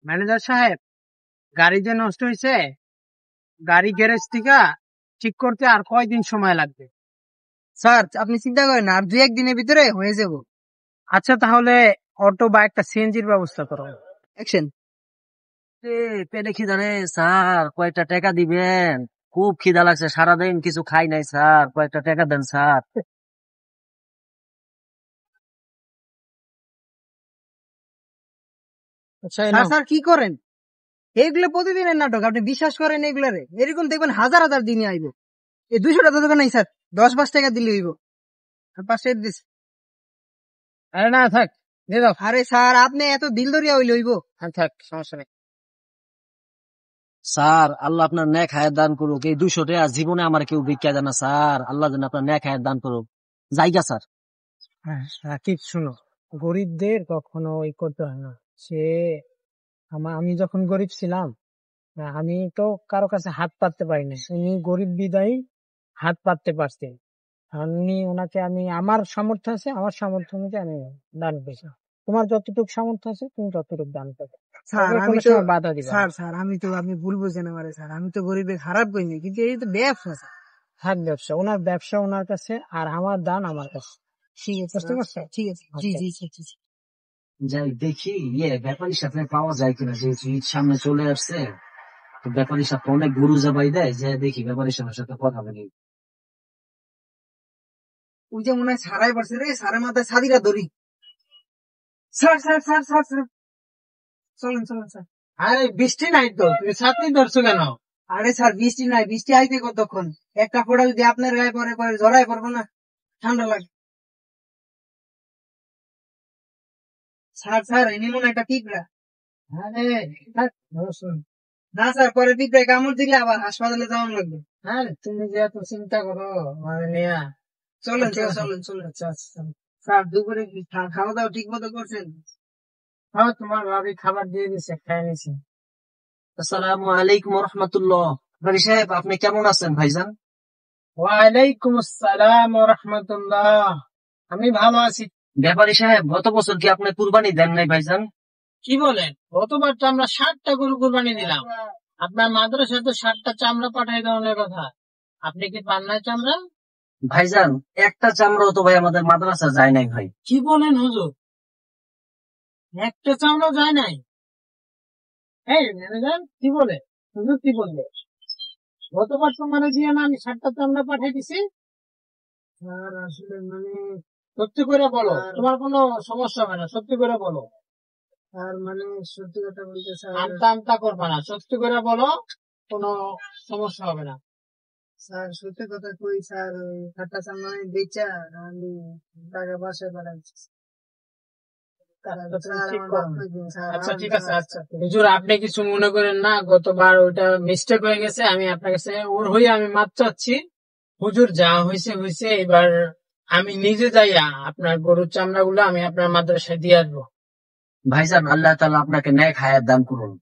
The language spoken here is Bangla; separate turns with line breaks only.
ম্যানেজার সাহেব, গাড়ি যে নষ্ট হয়েছে, গাড়ি গ্যারেজ থেকে ঠিক করতে আর কয়দিন সময় লাগবে?
স্যার আপনি চিন্তা করেন না, আর 2-1 দিনের ভিতরে হয়ে যাব।
আচ্ছা, তাহলে অটো বা একটা সিএনজির ব্যবস্থা করো।
অ্যাকশন।
পেটে খিদা রে স্যার, কয়টা টাকা দিবেন? খুব খিদা লাগছে, সারাদিন কিছু খাই নাই স্যার, কয়টা টাকা দেন স্যার।
আচ্ছা,
স্যার স্যার কি করেন? এগুলো প্রতিদিনের নাটক, আপনি বিশ্বাস করেন এগুলারে? এরকম দেখবেন হাজার হাজার দিনে আইব। এই 200 টাকা দেবেন নাই স্যার, 10-5 টাকা দিলে হইব। 5 টাকা দিস।
আরে না, থাক, দিয়ে দাও।
আরে স্যার আপনি এত দিল দরিয়া হইলে হইব?
হ্যাঁ, থাক, সমস্যা নেই।
স্যার আল্লাহ আপনার নেক হায়াত দান করুক। এই 200 টাকা জীবনে আমার কেউ ভিক্ষা দেয় না স্যার, আল্লাহ যেন আপনার নেক হায়াত দান করুক। জায়গা স্যার।
হ্যাঁ, রাকিব শোনো, গরিবদের কখনো ওই করতে হয় না। সে আমি যখন গরিব ছিলাম, আমি তো কারো কাছে হাত পাততে পারিনি, উনি গরিব বিদায়ী হাত পাততে পারছেন। ওনাকে আমি, আমার সামর্থ্য আছে, আমার সামর্থ্য অনুযায়ী আমি দান পেয়েছি। তোমার যতটুকু সামর্থ্য আছে তুমি ততটুকু দান পাবে।
স্যার
তবে
আমি
কোনো
তো
সময় বাধা দিবা না।
স্যার স্যার আমি তো, আপনি ভুল বুঝেন আমারে স্যার, আমি তো গরিবের খারাপ কইনি, কিন্তু এই তো ব্যবসা স্যার।
হাত ব্যবসা, ওনার ব্যবসা ওনার কাছে, আর আমার দান আমার কাছে।
ঠিক আছে
বুঝতে পারছো?
ঠিক আছে, জি জি জি জি।
যাই দেখি ব্যাপারীর সাথে পাওয়া যায় কিনা, যেহেতু ঈদ সামনে চলে আসছে। তো ব্যাপারীর সাথে অনেক গরু জবাই দেয়, যে দেখি ব্যাপারীর সাথে কথা বলি।
ওই যে মনে হয় সারাই পারছে রে, সারের মাথায় ছাদিরা ধরি। Sir sir sir sir sir চলেন চলেন স্যার।
আরে বৃষ্টি নাই তো, তুমি ছাত্রী ধরছো কেন?
আরে স্যার বৃষ্টি নাই, বৃষ্টি আইতে কতক্ষণ? একটা ফোঁটা যদি আপনার গায়ে পরে পরে জড়াই পড়বো না, ঠান্ডা লাগে। স্যার স্যার এনে মনে হয় একটা পিঁপড়া।
আরে থাক, ধরছো।
না স্যার, পরে পিঁপড়ায় কামড় দিলে আবার হাসপাতালে যাওয়ার লাগবে।
আরে তুমি যে এত চিন্তা করো মানে নিয়া।
চলেন
ঠিক
স্যার
আছে।
চলেন চলেন।
আচ্ছা আচ্ছা।
স্যার দুপুরে কি খাওয়া দাওয়া ঠিক মতো করছেন?
হ্যাঁ, তোমার ভাবি খাবার দিয়ে দিছে, খেয়ে নিছে।
আসসালামু আলাইকুম রহমতুল্লাহ। ব্যাপারী সাহেব আপনি কেমন আছেন ভাইজান?
ওয়ালাইকুম আসসালাম ওয়া রাহমাতুল্লাহ। আমি ভালো আছি।
ব্যাপারী সাহেব গত বছর কি আপনি কুরবানি দেন নাই ভাইজান?
কি বলেন? গতবার তো আমরা 60টা গরু কুরবানি দিলাম। আপনার মাদ্রাসায় তো 60টা চামড়া পাঠাই দেওয়ার কথা। আপনি কি পান নাই চামড়া?
ভাইজান একটা চামড়াও তো ভাই আমাদের মাদ্রাসা যায় নাই ভাই।
কি বলেন হুজুর? একটা চামড়া যায় নাই? এই ম্যানেজার কি বলে? হুজুর কি বললে? গতবার তোমার দিয়ে না আমি 60টা চামড়া পাঠিয়ে দিছি।
স্যার আসলে মানে,
সত্যি করে বলো, তোমার কোনো সমস্যা হবে না, সত্যি করে বলো।
স্যার মানে সত্যি কথা বলতে স্যার,
আমতা আমতা করবা না, সত্যি করে বলো, কোনো সমস্যা হবে না।
স্যার সত্যি কথা কই স্যার, ওই খাতা সামনে বেচা আমি টাকা বাসায় পাঠাচ্ছি।
আচ্ছা ঠিক আছে, আচ্ছা হুজুর আপনি কিছু মনে করেন না, গতবার ওইটা মিস্টেক হয়ে গেছে, আমি আপনার কাছে ওর হয়ে আমি মাপ চাচ্ছি। হুজুর যা হয়েছে হয়েছে, এবার আমি নিজে যাইয়া আপনার গরুর চামড়া গুলো আমি আপনার মাদ্রাসায় দিয়ে আসবো।
ভাইজান আল্লাহ তাআলা আপনাকে নেক হায়াত দান করুন।